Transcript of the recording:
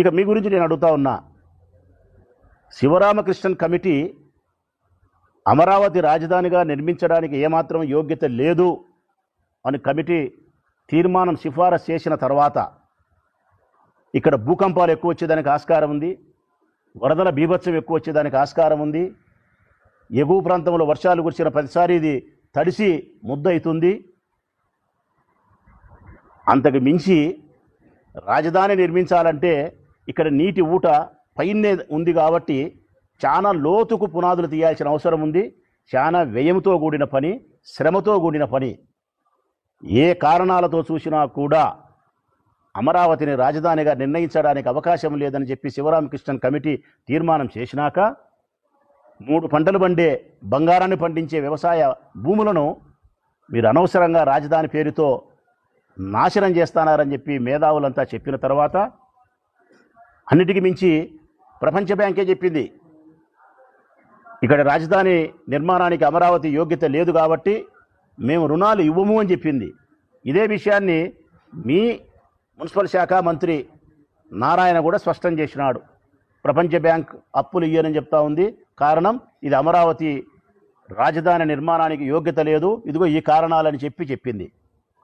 ఇక మీ గురించి నేను అడుగుతా ఉన్నా, శివరామకృష్ణన్ కమిటీ అమరావతి రాజధానిగా నిర్మించడానికి ఏమాత్రం యోగ్యత లేదు అని కమిటీ తీర్మానం సిఫారసు చేసిన తర్వాత ఇక్కడ భూకంపాలు ఎక్కువ వచ్చేదానికి ఆస్కారం ఉంది, వరదల బీభత్సం ఎక్కువ వచ్చేదానికి ఆస్కారం ఉంది, ఎగువ ప్రాంతంలో వర్షాలు కురిసిన ప్రతిసారి ఇది తడిసి ముద్దవుతుంది. అంతకు మించి రాజధాని నిర్మించాలంటే ఇక్కడ నీటి ఊట పైనే ఉంది కాబట్టి చాలా లోతుకు పునాదులు తీయాల్సిన అవసరం ఉంది. చాలా వ్యయంతో కూడిన పని, శ్రమతో కూడిన పని. ఏ కారణాలతో చూసినా కూడా అమరావతిని రాజధానిగా నిర్ణయించడానికి అవకాశం లేదని చెప్పి శివరామకృష్ణన్ కమిటీ తీర్మానం చేసినాక 3 పంటలు పండే బంగారాన్ని పండించే వ్యవసాయ భూములను మీరు అనవసరంగా రాజధాని పేరుతో నాశనం చేస్తున్నారని చెప్పి మేధావులంతా చెప్పిన తర్వాత, అన్నిటికీ మించి ప్రపంచ బ్యాంకే చెప్పింది ఇక్కడ రాజధాని నిర్మాణానికి అమరావతి యోగ్యత లేదు కాబట్టి మేము రుణాలు ఇవ్వము అని చెప్పింది. ఇదే విషయాన్ని మీ మున్సిపల్ శాఖ మంత్రి నారాయణ కూడా స్పష్టం చేసినాడు. ప్రపంచ బ్యాంక్ అప్పులు ఇయ్యనని చెప్తా ఉంది. కారణం ఇది అమరావతి రాజధాని నిర్మాణానికి యోగ్యత లేదు, ఇదిగో ఈ కారణాలని చెప్పింది.